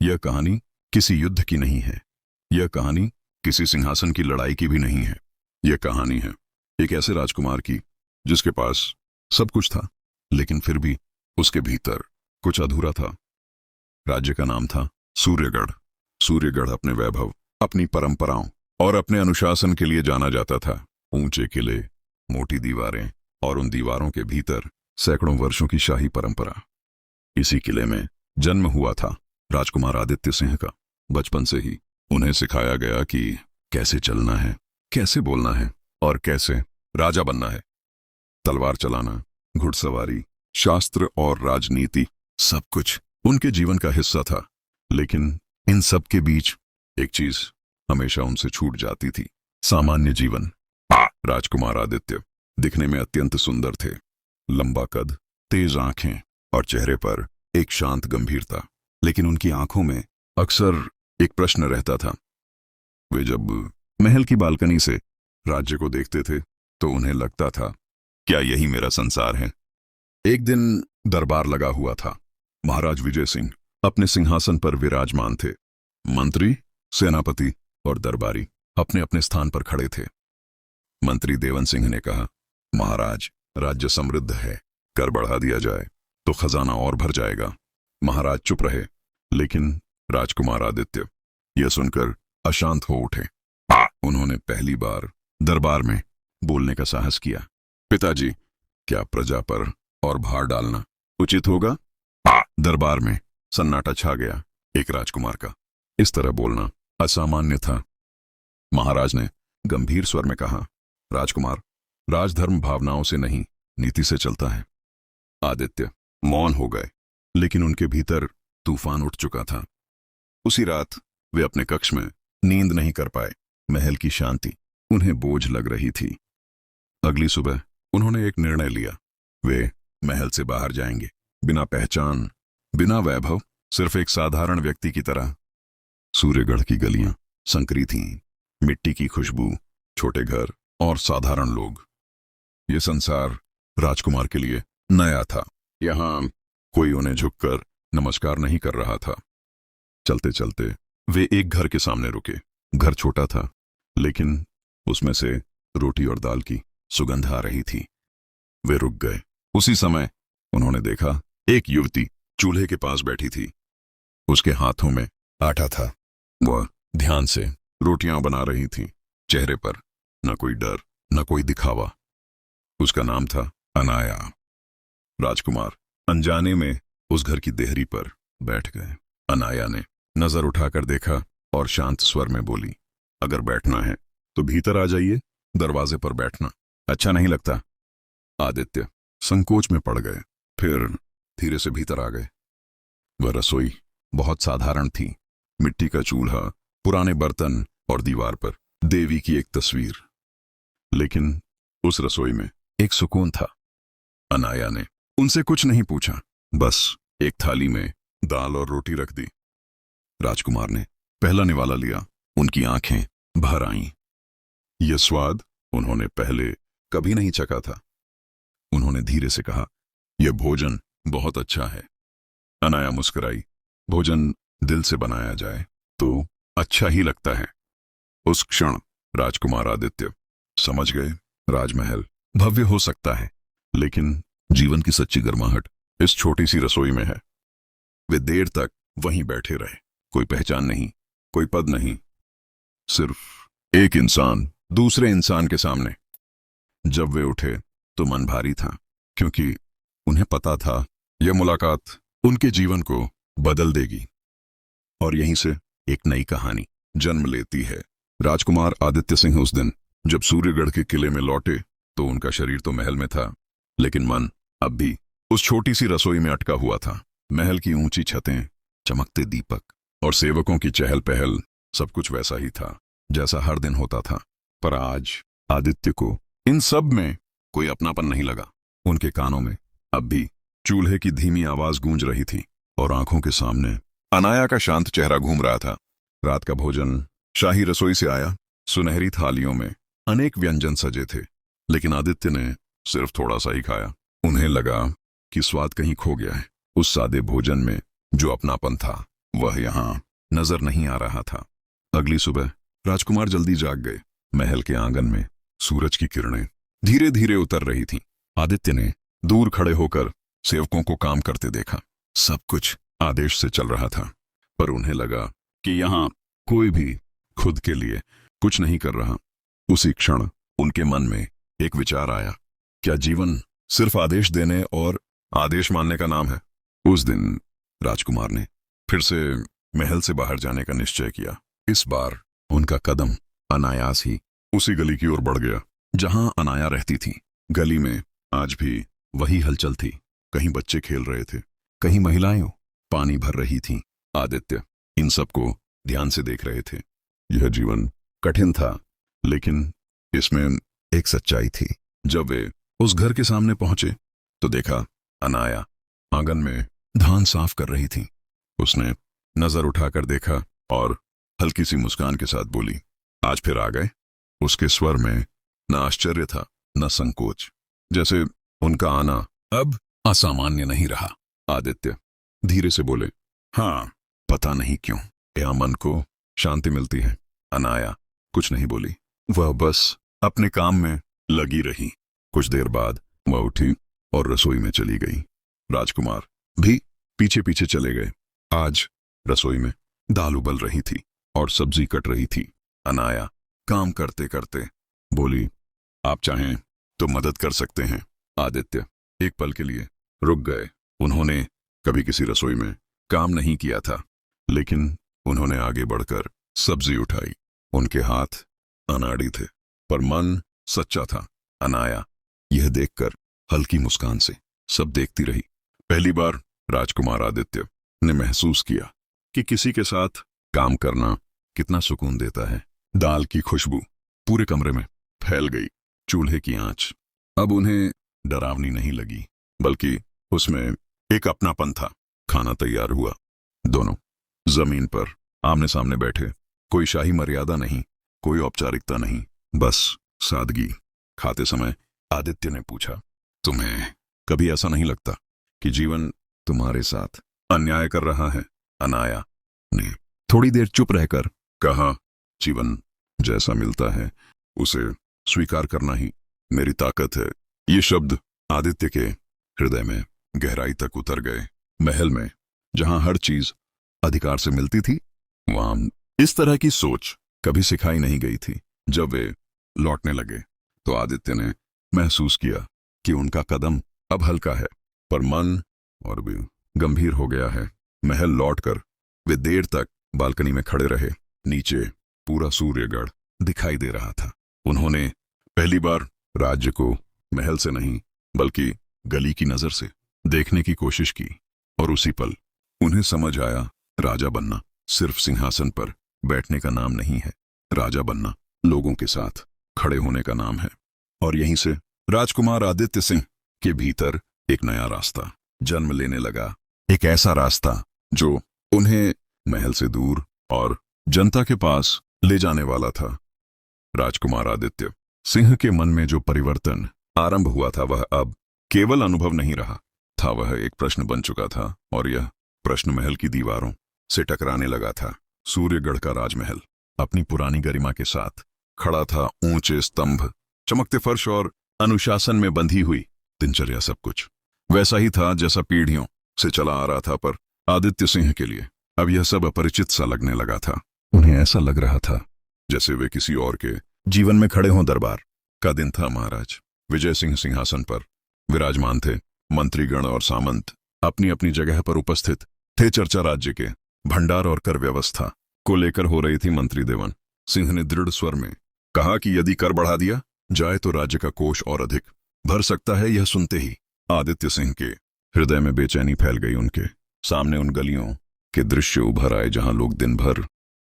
यह कहानी किसी युद्ध की नहीं है। यह कहानी किसी सिंहासन की लड़ाई की भी नहीं है। यह कहानी है एक ऐसे राजकुमार की जिसके पास सब कुछ था, लेकिन फिर भी उसके भीतर कुछ अधूरा था। राज्य का नाम था सूर्यगढ़। सूर्यगढ़ अपने वैभव, अपनी परंपराओं और अपने अनुशासन के लिए जाना जाता था। ऊंचे किले, मोटी दीवारें और उन दीवारों के भीतर सैकड़ों वर्षों की शाही परंपरा। इसी किले में जन्म हुआ था राजकुमार आदित्य सिंह का। बचपन से ही उन्हें सिखाया गया कि कैसे चलना है, कैसे बोलना है और कैसे राजा बनना है। तलवार चलाना, घुड़सवारी, शास्त्र और राजनीति, सब कुछ उनके जीवन का हिस्सा था। लेकिन इन सब के बीच एक चीज हमेशा उनसे छूट जाती थी, सामान्य जीवन। राजकुमार आदित्य दिखने में अत्यंत सुंदर थे। लंबा कद, तेज आंखें और चेहरे पर एक शांत गंभीरता। लेकिन उनकी आंखों में अक्सर एक प्रश्न रहता था। वे जब महल की बालकनी से राज्य को देखते थे तो उन्हें लगता था, क्या यही मेरा संसार है? एक दिन दरबार लगा हुआ था। महाराज विजय सिंह अपने सिंहासन पर विराजमान थे। मंत्री, सेनापति और दरबारी अपने अपने स्थान पर खड़े थे। मंत्री देवन सिंह ने कहा, महाराज, राज्य समृद्ध है, कर बढ़ा दिया जाए तो खजाना और भर जाएगा। महाराज चुप रहे, लेकिन राजकुमार आदित्य यह सुनकर अशांत हो उठे। उन्होंने पहली बार दरबार में बोलने का साहस किया। पिताजी, क्या प्रजा पर और भार डालना उचित होगा? दरबार में सन्नाटा छा गया। एक राजकुमार का इस तरह बोलना असामान्य था। महाराज ने गंभीर स्वर में कहा, राजकुमार, राजधर्म भावनाओं से नहीं, नीति से चलता है। आदित्य मौन हो गए, लेकिन उनके भीतर तूफान उठ चुका था। उसी रात वे अपने कक्ष में नींद नहीं कर पाए। महल की शांति उन्हें बोझ लग रही थी। अगली सुबह उन्होंने एक निर्णय लिया। वे महल से बाहर जाएंगे, बिना पहचान, बिना वैभव, सिर्फ एक साधारण व्यक्ति की तरह। सूर्यगढ़ की गलियां संकरी थीं, मिट्टी की खुशबू, छोटे घर और साधारण लोग। ये संसार राजकुमार के लिए नया था। यहां कोई उन्हें झुककर नमस्कार नहीं कर रहा था। चलते चलते वे एक घर के सामने रुके। घर छोटा था, लेकिन उसमें से रोटी और दाल की सुगंध आ रही थी। वे रुक गए। उसी समय उन्होंने देखा, एक युवती चूल्हे के पास बैठी थी। उसके हाथों में आटा था। वह ध्यान से रोटियां बना रही थी। चेहरे पर न कोई डर, न कोई दिखावा। उसका नाम था अनाया। राजकुमार अनजाने में उस घर की देहरी पर बैठ गए। अनाया ने नजर उठाकर देखा और शांत स्वर में बोली, अगर बैठना है तो भीतर आ जाइए, दरवाजे पर बैठना अच्छा नहीं लगता। आदित्य संकोच में पड़ गए, फिर धीरे से भीतर आ गए। वह रसोई बहुत साधारण थी। मिट्टी का चूल्हा, पुराने बर्तन और दीवार पर देवी की एक तस्वीर। लेकिन उस रसोई में एक सुकून था। अनाया ने उनसे कुछ नहीं पूछा, बस एक थाली में दाल और रोटी रख दी। राजकुमार ने पहला निवाला लिया। उनकी आंखें भर आईं। यह स्वाद उन्होंने पहले कभी नहीं चखा था। उन्होंने धीरे से कहा, यह भोजन बहुत अच्छा है। अनाया मुस्कुराई। भोजन दिल से बनाया जाए तो अच्छा ही लगता है। उस क्षण राजकुमार आदित्य समझ गए, राजमहल भव्य हो सकता है, लेकिन जीवन की सच्ची गर्माहट इस छोटी सी रसोई में है। वे देर तक वहीं बैठे रहे। कोई पहचान नहीं, कोई पद नहीं, सिर्फ एक इंसान दूसरे इंसान के सामने। जब वे उठे तो मन भारी था, क्योंकि उन्हें पता था यह मुलाकात उनके जीवन को बदल देगी और यहीं से एक नई कहानी जन्म लेती है। राजकुमार आदित्य सिंह उस दिन जब सूर्यगढ़ के किले में लौटे तो उनका शरीर तो महल में था, लेकिन मन अब भी उस छोटी सी रसोई में अटका हुआ था। महल की ऊंची छतें, चमकते दीपक और सेवकों की चहल पहल, सब कुछ वैसा ही था जैसा हर दिन होता था। पर आज आदित्य को इन सब में कोई अपनापन नहीं लगा। उनके कानों में अब भी चूल्हे की धीमी आवाज गूंज रही थी और आंखों के सामने अनाया का शांत चेहरा घूम रहा था। रात का भोजन शाही रसोई से आया। सुनहरी थालियों में अनेक व्यंजन सजे थे, लेकिन आदित्य ने सिर्फ थोड़ा सा ही खाया। उन्हें लगा कि स्वाद कहीं खो गया है उस सादे भोजन में जो अपनापन था। वह यहाँ नजर नहीं आ रहा था। अगली सुबह राजकुमार जल्दी जाग गए। महल के आंगन में सूरज की किरणें धीरे धीरे उतर रही थीं। आदित्य ने दूर खड़े होकर सेवकों को काम करते देखा। सब कुछ आदेश से चल रहा था, पर उन्हें लगा कि यहाँ कोई भी खुद के लिए कुछ नहीं कर रहा। उसी क्षण उनके मन में एक विचार आया, क्या जीवन सिर्फ आदेश देने और आदेश मानने का नाम है? उस दिन राजकुमार ने फिर से महल से बाहर जाने का निश्चय किया। इस बार उनका कदम अनायास ही उसी गली की ओर बढ़ गया जहां अनाया रहती थी। गली में आज भी वही हलचल थी। कहीं बच्चे खेल रहे थे, कहीं महिलाएं पानी भर रही थीं। आदित्य इन सबको ध्यान से देख रहे थे। यह जीवन कठिन था, लेकिन इसमें एक सच्चाई थी। जब वे उस घर के सामने पहुंचे तो देखा अनाया आंगन में धान साफ कर रही थी। उसने नजर उठाकर देखा और हल्की सी मुस्कान के साथ बोली, आज फिर आ गए? उसके स्वर में न आश्चर्य था न संकोच, जैसे उनका आना अब असामान्य नहीं रहा। आदित्य धीरे से बोले, हाँ, पता नहीं क्यों यहाँ मन को शांति मिलती है। अनाया कुछ नहीं बोली, वह बस अपने काम में लगी रही। कुछ देर बाद वह उठी और रसोई में चली गई। राजकुमार भी पीछे पीछे चले गए। आज रसोई में दाल उबल रही थी और सब्जी कट रही थी। अनाया काम करते करते बोली, आप चाहें तो मदद कर सकते हैं। आदित्य एक पल के लिए रुक गए। उन्होंने कभी किसी रसोई में काम नहीं किया था, लेकिन उन्होंने आगे बढ़कर सब्जी उठाई। उनके हाथ अनाड़ी थे, पर मन सच्चा था। अनाया यह देखकर हल्की मुस्कान से सब देखती रही। पहली बार राजकुमार आदित्य ने महसूस किया कि किसी के साथ काम करना कितना सुकून देता है। दाल की खुशबू पूरे कमरे में फैल गई। चूल्हे की आंच अब उन्हें डरावनी नहीं लगी, बल्कि उसमें एक अपनापन था। खाना तैयार हुआ। दोनों जमीन पर आमने सामने बैठे। कोई शाही मर्यादा नहीं, कोई औपचारिकता नहीं, बस सादगी। खाते समय आदित्य ने पूछा, तुम्हें कभी ऐसा नहीं लगता कि जीवन तुम्हारे साथ अन्याय कर रहा है? अनाया ने थोड़ी देर चुप रहकर कहा, जीवन जैसा मिलता है उसे स्वीकार करना ही मेरी ताकत है। ये शब्द आदित्य के हृदय में गहराई तक उतर गए। महल में जहां हर चीज अधिकार से मिलती थी, वहां इस तरह की सोच कभी सिखाई नहीं गई थी। जब वे लौटने लगे तो आदित्य ने महसूस किया कि उनका कदम अब हल्का है, पर मन और भी गंभीर हो गया है। महल लौटकर वे देर तक बालकनी में खड़े रहे। नीचे पूरा सूर्यगढ़ दिखाई दे रहा था। उन्होंने पहली बार राज्य को महल से नहीं, बल्कि गली की नजर से देखने की कोशिश की, और उसी पल उन्हें समझ आया, राजा बनना सिर्फ सिंहासन पर बैठने का नाम नहीं है। राजा बनना लोगों के साथ खड़े होने का नाम है। और यहीं से राजकुमार आदित्य सिंह के भीतर एक नया रास्ता जन्म लेने लगा। एक ऐसा रास्ता जो उन्हें महल से दूर और जनता के पास ले जाने वाला था। राजकुमार आदित्य सिंह के मन में जो परिवर्तन आरंभ हुआ था, वह अब केवल अनुभव नहीं रहा था, वह एक प्रश्न बन चुका था। और यह प्रश्न महल की दीवारों से टकराने लगा था। सूर्यगढ़ का राजमहल अपनी पुरानी गरिमा के साथ खड़ा था। ऊंचे स्तंभ, चमकते फर्श और अनुशासन में बंधी हुई दिनचर्या, सब कुछ वैसा ही था जैसा पीढ़ियों से चला आ रहा था। पर आदित्य सिंह के लिए अब यह सब अपरिचित सा लगने लगा था। उन्हें ऐसा लग रहा था जैसे वे किसी और के जीवन में खड़े हों। दरबार का दिन था। महाराज विजय सिंह सिंहासन पर विराजमान थे। मंत्रीगण और सामंत अपनी अपनी जगह पर उपस्थित थे। चर्चा राज्य के भंडार और कर व्यवस्था को लेकर हो रही थी। मंत्री देवन सिंह ने दृढ़ स्वर में कहा कि यदि कर बढ़ा दिया जाए तो राज्य का कोष और अधिक भर सकता है। यह सुनते ही आदित्य सिंह के हृदय में बेचैनी फैल गई। उनके सामने उन गलियों के दृश्य उभर आए जहां लोग दिन भर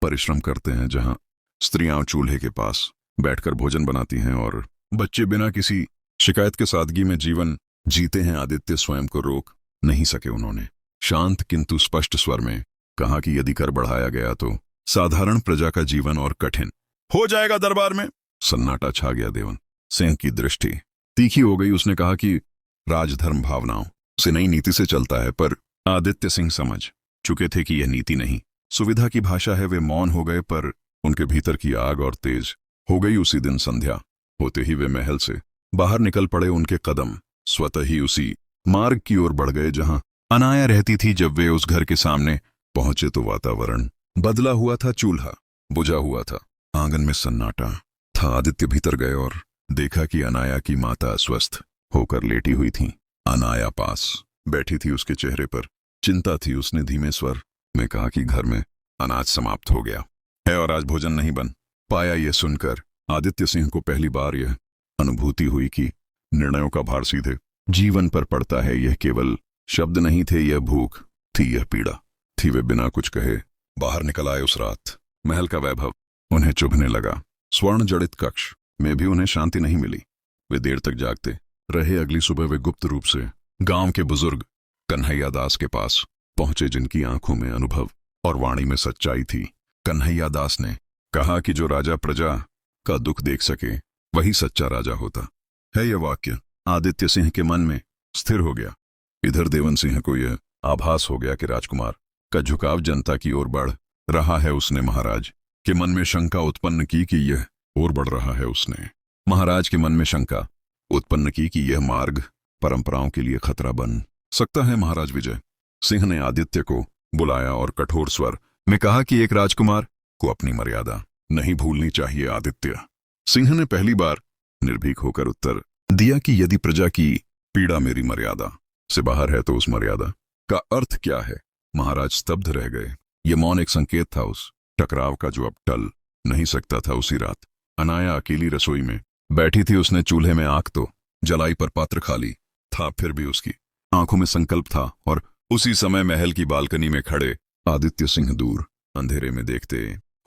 परिश्रम करते हैं, जहां स्त्रियां चूल्हे के पास बैठकर भोजन बनाती हैं और बच्चे बिना किसी शिकायत के सादगी में जीवन जीते हैं। आदित्य स्वयं को रोक नहीं सके। उन्होंने शांत किंतु स्पष्ट स्वर में कहा कि यदि कर बढ़ाया गया तो साधारण प्रजा का जीवन और कठिन हो जाएगा। दरबार में सन्नाटा छा गया। देवन सिंह की दृष्टि तीखी हो गई। उसने कहा कि राजधर्म भावनाओं से नई नीति से चलता है, पर आदित्य सिंह समझ चुके थे कि यह नीति नहीं, सुविधा की भाषा है। वे मौन हो गए, पर उनके भीतर की आग और तेज हो गई। उसी दिन संध्या होते ही वे महल से बाहर निकल पड़े। उनके कदम स्वतः ही उसी मार्ग की ओर बढ़ गए जहां अनाया रहती थी। जब वे उस घर के सामने पहुंचे तो वातावरण बदला हुआ था। चूल्हा बुझा हुआ था, आंगन में सन्नाटा था। आदित्य भीतर गए और देखा कि अनाया की माता अस्वस्थ होकर लेटी हुई थी। अनाया पास बैठी थी, उसके चेहरे पर चिंता थी। उसने धीमे स्वर में कहा कि घर में अनाज समाप्त हो गया है और आज भोजन नहीं बन पाया। यह सुनकर आदित्य सिंह को पहली बार यह अनुभूति हुई कि निर्णयों का भार सीधे जीवन पर पड़ता है। यह केवल शब्द नहीं थे, यह भूख थी, यह पीड़ा थी। वे बिना कुछ कहे बाहर निकल आए। उस रात महल का वैभव उन्हें चुभने लगा। स्वर्ण जड़ित कक्ष में भी उन्हें शांति नहीं मिली। वे देर तक जागते रहे। अगली सुबह वे गुप्त रूप से गांव के बुजुर्ग कन्हैया दास के पास पहुंचे, जिनकी आंखों में अनुभव और वाणी में सच्चाई थी। कन्हैया दास ने कहा कि जो राजा प्रजा का दुख देख सके वही सच्चा राजा होता है। यह वाक्य आदित्य सिंह के मन में स्थिर हो गया। इधर देवन सिंह को यह आभास हो गया कि राजकुमार का झुकाव जनता की ओर बढ़ रहा है। उसने महाराज के मन में शंका उत्पन्न की कि यह और बढ़ रहा है। उसने महाराज के मन में शंका उत्पन्न की कि यह मार्ग परंपराओं के लिए खतरा बन सकता है। महाराज विजय सिंह ने आदित्य को बुलाया और कठोर स्वर में कहा कि एक राजकुमार को अपनी मर्यादा नहीं भूलनी चाहिए। आदित्य सिंह ने पहली बार निर्भीक होकर उत्तर दिया कि यदि प्रजा की पीड़ा मेरी मर्यादा से बाहर है तो उस मर्यादा का अर्थ क्या है। महाराज स्तब्ध रह गए। यह मौन एक संकेत था उस टकराव का जो अब टल नहीं सकता था। उसी रात अनाया अकेली रसोई में बैठी थी। उसने चूल्हे में आग तो जलाई, पर पात्र खाली था। फिर भी उसकी आंखों में संकल्प था। और उसी समय महल की बालकनी में खड़े आदित्य सिंह दूर अंधेरे में देखते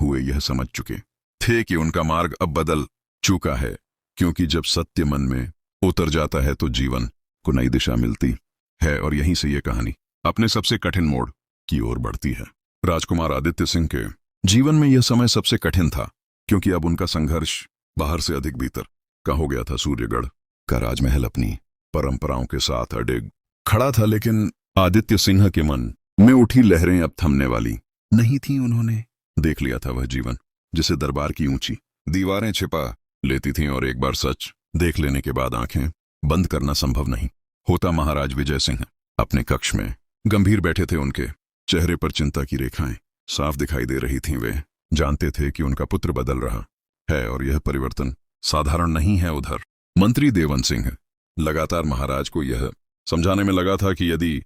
हुए यह समझ चुके थे कि उनका मार्ग अब बदल चुका है। क्योंकि जब सत्य मन में उतर जाता है तो जीवन को नई दिशा मिलती है। और यहीं से यह कहानी अपने सबसे कठिन मोड़ की ओर बढ़ती है। राजकुमार आदित्य सिंह के जीवन में यह समय सबसे कठिन था, क्योंकि अब उनका संघर्ष बाहर से अधिक भीतर का हो गया था। सूर्यगढ़ का राजमहल अपनी परंपराओं के साथ अडिग खड़ा था, लेकिन आदित्य सिंह के मन में उठी लहरें अब थमने वाली नहीं थीं। उन्होंने देख लिया था वह जीवन जिसे दरबार की ऊंची दीवारें छिपा लेती थीं, और एक बार सच देख लेने के बाद आंखें बंद करना संभव नहीं होता। महाराज विजय सिंह अपने कक्ष में गंभीर बैठे थे। उनके चेहरे पर चिंता की रेखाएं साफ दिखाई दे रही थीं। वे जानते थे कि उनका पुत्र बदल रहा है और यह परिवर्तन साधारण नहीं है। उधर मंत्री देवन सिंह लगातार महाराज को यह समझाने में लगा था कि यदि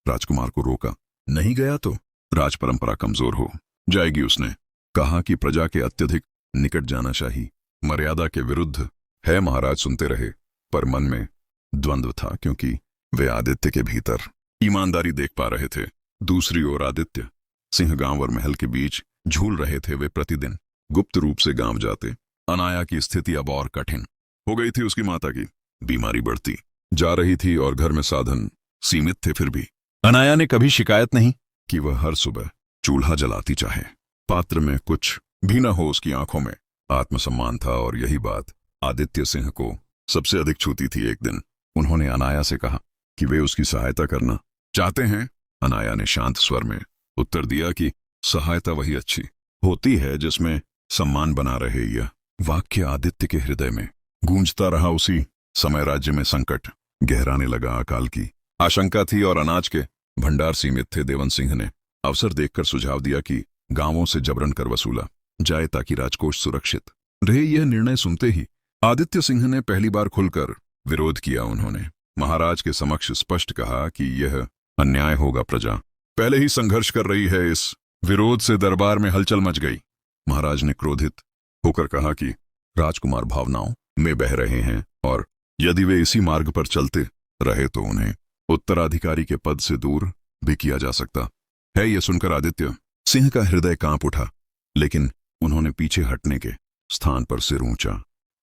राजकुमार को रोका नहीं गया तो राज परंपरा कमजोर हो जाएगी। उसने कहा कि प्रजा के अत्यधिक निकट जाना शाही मर्यादा के विरुद्ध है। महाराज सुनते रहे, पर मन में द्वंद्व था, क्योंकि वे आदित्य के भीतर ईमानदारी देख पा रहे थे। दूसरी ओर आदित्य सिंह गांव और महल के बीच झूल रहे थे। वे प्रतिदिन गुप्त रूप से गांव जाते। अनाया की स्थिति अब और कठिन हो गई थी। उसकी माता की बीमारी बढ़ती जा रही थी और घर में साधन सीमित थे। फिर भी अनाया ने कभी शिकायत नहीं कि वह हर सुबह चूल्हा जलाती चाहे, पात्र में कुछ भी न हो। उसकी आंखों में आत्मसम्मान था, और यही बात आदित्य सिंह को सबसे अधिक छूती थी। एक दिन उन्होंने अनाया से कहा कि वे उसकी सहायता करना चाहते हैं। अनाया ने शांत स्वर में उत्तर दिया कि सहायता वही अच्छी होती है जिसमें सम्मान बना रहे। यह वाक्य आदित्य के हृदय में गूंजता रहा। उसी समय राज्य में संकट गहराने लगा। अकाल की आशंका थी और अनाज के भंडार सीमित थे। देवन सिंह ने अवसर देखकर सुझाव दिया कि गांवों से जबरन कर वसूला जाए ताकि राजकोष सुरक्षित रहे। यह निर्णय सुनते ही आदित्य सिंह ने पहली बार खुलकर विरोध किया। उन्होंने महाराज के समक्ष स्पष्ट कहा कि यह अन्याय होगा। प्रजा पहले ही संघर्ष कर रही है। इस विरोध से दरबार में हलचल मच गई। महाराज ने क्रोधित होकर कहा कि राजकुमार भावनाओं में बह रहे हैं, और यदि वे इसी मार्ग पर चलते रहे तो उन्हें उत्तराधिकारी के पद से दूर भी किया जा सकता है। यह सुनकर आदित्य सिंह का हृदय कांप उठा, लेकिन उन्होंने पीछे हटने के स्थान पर सिर ऊंचा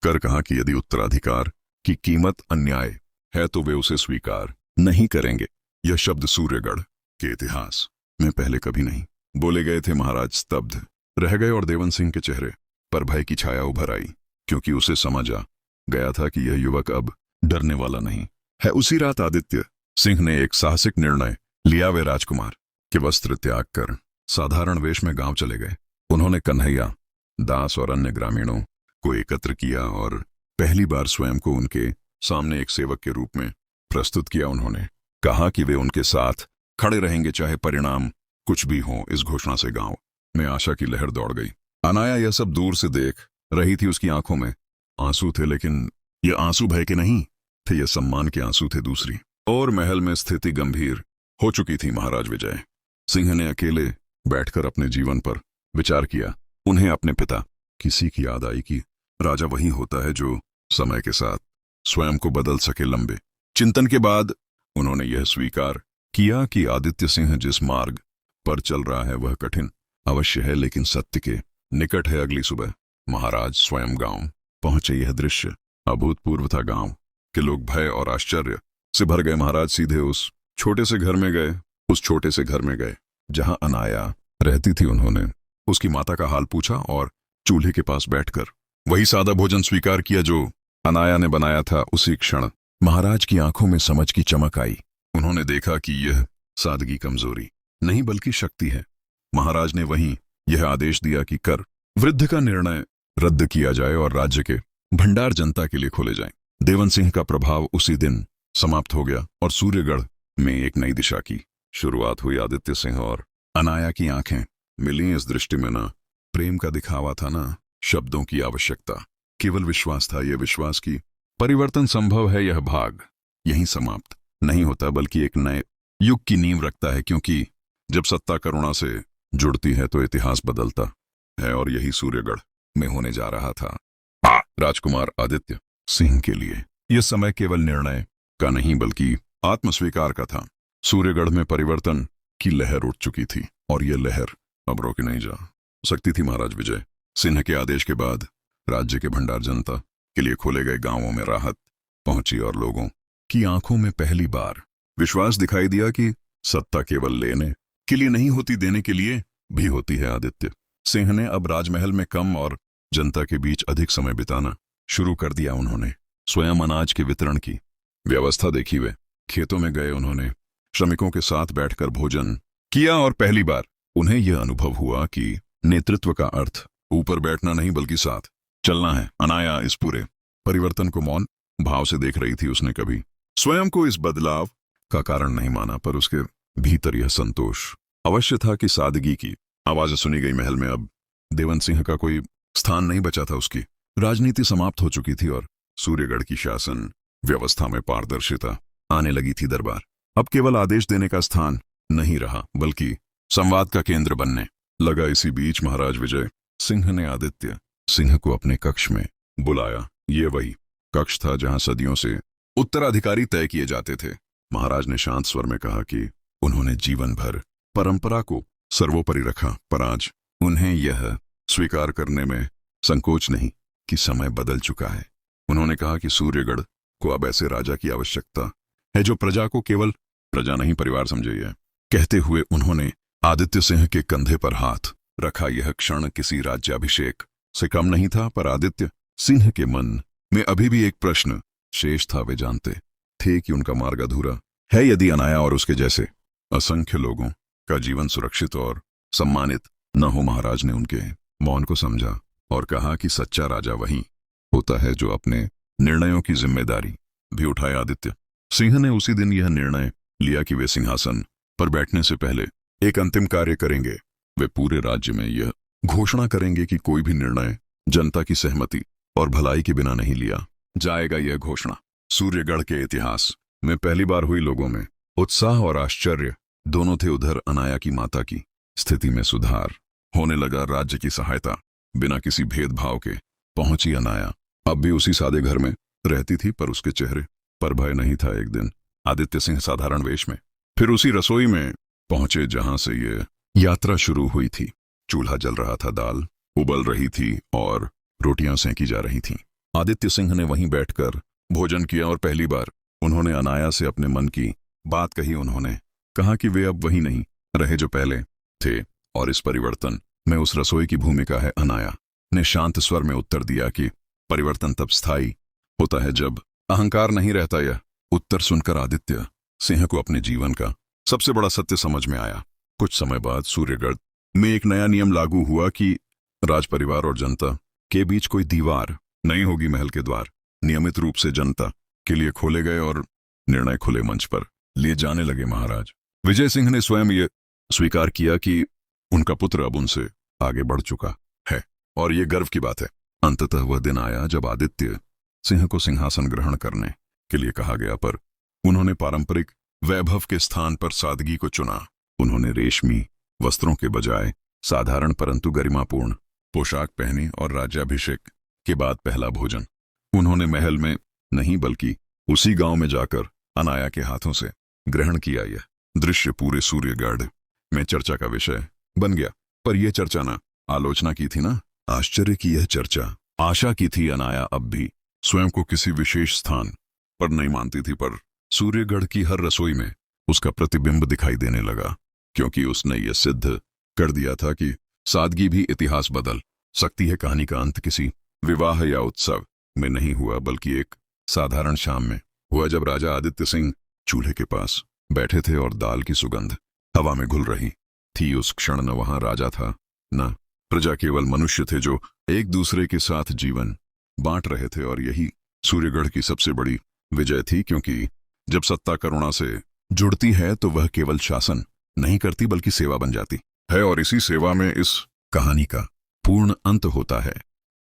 कर कहा कि यदि उत्तराधिकार की कीमत अन्याय है तो वे उसे स्वीकार नहीं करेंगे। यह शब्द सूर्यगढ़ के इतिहास में पहले कभी नहीं बोले गए थे। महाराज स्तब्ध रह गए और देवन सिंह के चेहरे पर भय की छाया उभर आई, क्योंकि उसे समझ आ गया था कि यह युवक अब डरने वाला नहीं है। उसी रात आदित्य सिंह ने एक साहसिक निर्णय लिया। वे राजकुमार कि वस्त्र त्याग कर साधारण वेश में गांव चले गए। उन्होंने कन्हैया, दास और अन्य ग्रामीणों को एकत्र किया और पहली बार स्वयं को उनके सामने एक सेवक के रूप में प्रस्तुत किया। उन्होंने कहा कि वे उनके साथ खड़े रहेंगे चाहे परिणाम कुछ भी हो। इस घोषणा से गांव में आशा की लहर दौड़ गई। अनाया यह सब दूर से देख रही थी। उसकी आंखों में आंसू थे, लेकिन ये आंसू भय के नहीं थे, ये सम्मान के आंसू थे। दूसरी और महल में स्थिति गंभीर हो चुकी थी। महाराज विजय सिंह ने अकेले बैठकर अपने जीवन पर विचार किया। उन्हें अपने पिता किसी की याद आई कि राजा वही होता है जो समय के साथ स्वयं को बदल सके। लंबे चिंतन के बाद उन्होंने यह स्वीकार किया कि आदित्य सिंह जिस मार्ग पर चल रहा है वह कठिन अवश्य है, लेकिन सत्य के निकट है। अगली सुबह महाराज स्वयं गांव पहुंचे। यह दृश्य अभूतपूर्व था। गांव के लोग भय और आश्चर्य से भर गए। महाराज सीधे उस छोटे से घर में गए जहां अनाया रहती थी। उन्होंने उसकी माता का हाल पूछा और चूल्हे के पास बैठकर वही सादा भोजन स्वीकार किया जो अनाया ने बनाया था। उसी क्षण महाराज की आंखों में समझ की चमक आई। उन्होंने देखा कि यह सादगी कमजोरी नहीं बल्कि शक्ति है। महाराज ने वहीं यह आदेश दिया कि कर वृद्ध का निर्णय रद्द किया जाए और राज्य के भंडार जनता के लिए खोले जाएं। देवन सिंह का प्रभाव उसी दिन समाप्त हो गया और सूर्यगढ़ में एक नई दिशा की शुरुआत हुई। आदित्य सिंह और अनाया की आंखें मिली। इस दृष्टि में न प्रेम का दिखावा था, न शब्दों की आवश्यकता, केवल विश्वास था। यह विश्वास की परिवर्तन संभव है। यह भाग यहीं समाप्त नहीं होता बल्कि एक नए युग की नींव रखता है, क्योंकि जब सत्ता करुणा से जुड़ती है तो इतिहास बदलता है, और यही सूर्यगढ़ में होने जा रहा था। राजकुमार आदित्य सिंह के लिए यह समय केवल निर्णय का नहीं बल्कि आत्मस्वीकार का था। सूर्यगढ़ में परिवर्तन की लहर उठ चुकी थी और यह लहर अब रोकी नहीं जा सकती थी। महाराज विजय सिंह के आदेश के बाद राज्य के भंडार जनता के लिए खोले गए गांवों में राहत पहुंची और लोगों की आंखों में पहली बार विश्वास दिखाई दिया कि सत्ता केवल लेने के लिए नहीं होती, देने के लिए भी होती है। आदित्य सिंह ने अब राजमहल में कम और जनता के बीच अधिक समय बिताना शुरू कर दिया। उन्होंने स्वयं अनाज के वितरण की व्यवस्था देखी। वे खेतों में गए। उन्होंने श्रमिकों के साथ बैठकर भोजन किया और पहली बार उन्हें यह अनुभव हुआ कि नेतृत्व का अर्थ ऊपर बैठना नहीं बल्कि साथ चलना है। अनाया इस पूरे परिवर्तन को मौन भाव से देख रही थी। उसने कभी स्वयं को इस बदलाव का कारण नहीं माना, पर उसके भीतर यह संतोष अवश्य था कि सादगी की आवाज सुनी गई। महल में अब देवन सिंह का कोई स्थान नहीं बचा था। उसकी राजनीति समाप्त हो चुकी थी और सूर्यगढ़ की शासन व्यवस्था में पारदर्शिता आने लगी थी। दरबार अब केवल आदेश देने का स्थान नहीं रहा बल्कि संवाद का केंद्र बनने लगा। इसी बीच महाराज विजय सिंह ने आदित्य सिंह को अपने कक्ष में बुलाया। ये वही कक्ष था जहां सदियों से उत्तराधिकारी तय किए जाते थे। महाराज ने शांत स्वर में कहा कि उन्होंने जीवन भर परंपरा को सर्वोपरि रखा, पर आज उन्हें यह स्वीकार करने में संकोच नहीं कि समय बदल चुका है। उन्होंने कहा कि सूर्यगढ़ को अब ऐसे राजा की आवश्यकता है जो प्रजा को केवल प्रजा नहीं परिवार समझे। कहते हुए उन्होंने आदित्य सिंह के कंधे पर हाथ रखा। यह क्षण किसी राज्याभिषेक से कम नहीं था, पर आदित्य सिंह के मन में अभी भी एक प्रश्न शेष था। वे जानते थे कि उनका मार्ग अधूरा है यदि अनाया और उसके जैसे असंख्य लोगों का जीवन सुरक्षित और सम्मानित न हो। महाराज ने उनके मौन को समझा और कहा कि सच्चा राजा वही होता है जो अपने निर्णयों की जिम्मेदारी भी उठाए। आदित्य सिंह ने उसी दिन यह निर्णय लिया कि वे सिंहासन पर बैठने से पहले एक अंतिम कार्य करेंगे। वे पूरे राज्य में यह घोषणा करेंगे कि कोई भी निर्णय जनता की सहमति और भलाई के बिना नहीं लिया जाएगा। यह घोषणा सूर्यगढ़ के इतिहास में पहली बार हुई। लोगों में उत्साह और आश्चर्य दोनों थे। उधर अनाया की माता की स्थिति में सुधार होने लगा। राज्य की सहायता बिना किसी भेदभाव के पहुंची। अनाया अब भी उसी सादे घर में रहती थी, पर उसके चेहरे पर भय नहीं था। एक दिन आदित्य सिंह साधारण वेश में फिर उसी रसोई में पहुंचे जहां से ये यात्रा शुरू हुई थी। चूल्हा जल रहा था, दाल उबल रही थी और रोटियां सेंकी जा रही थीं। आदित्य सिंह ने वहीं बैठकर भोजन किया और पहली बार उन्होंने अनाया से अपने मन की बात कही। उन्होंने कहा कि वे अब वही नहीं रहे जो पहले थे और इस परिवर्तन में उस रसोई की भूमिका है। अनाया ने शांत स्वर में उत्तर दिया कि परिवर्तन तब स्थायी होता है जब अहंकार नहीं रहता। यह उत्तर सुनकर आदित्य सिंह को अपने जीवन का सबसे बड़ा सत्य समझ में आया। कुछ समय बाद सूर्यगढ़ में एक नया नियम लागू हुआ कि राज परिवार और जनता के बीच कोई दीवार नहीं होगी। महल के द्वार नियमित रूप से जनता के लिए खोले गए और निर्णय खुले मंच पर लिए जाने लगे। महाराज विजय सिंह ने स्वयं ये स्वीकार किया कि उनका पुत्र अब उनसे आगे बढ़ चुका है और ये गर्व की बात है। अंततः वह दिन आया जब आदित्य सिंह को सिंहासन ग्रहण करने के लिए कहा गया, पर उन्होंने पारंपरिक वैभव के स्थान पर सादगी को चुना। उन्होंने रेशमी वस्त्रों के बजाय साधारण परंतु गरिमापूर्ण पोशाक पहनी और राज्याभिषेक के बाद पहला भोजन उन्होंने महल में नहीं बल्कि उसी गांव में जाकर अनाया के हाथों से ग्रहण किया। यह दृश्य पूरे सूर्यगढ़ में चर्चा का विषय बन गया। पर यह चर्चा ना आलोचना की थी ना आश्चर्य की, यह चर्चा आशा की थी। अनाया अब भी स्वयं को किसी विशेष स्थान पर नहीं मानती थी, पर सूर्यगढ़ की हर रसोई में उसका प्रतिबिंब दिखाई देने लगा, क्योंकि उसने यह सिद्ध कर दिया था कि सादगी भी इतिहास बदल सकती है। कहानी का अंत किसी विवाह या उत्सव में नहीं हुआ, बल्कि एक साधारण शाम में हुआ, जब राजा आदित्य सिंह चूल्हे के पास बैठे थे और दाल की सुगंध हवा में घुल रही थी। उस क्षण न वहां राजा था न प्रजा, केवल मनुष्य थे जो एक दूसरे के साथ जीवन बांट रहे थे। और यही सूर्यगढ़ की सबसे बड़ी विजय थी, क्योंकि जब सत्ता करुणा से जुड़ती है तो वह केवल शासन नहीं करती बल्कि सेवा बन जाती है। और इसी सेवा में इस कहानी का पूर्ण अंत होता है।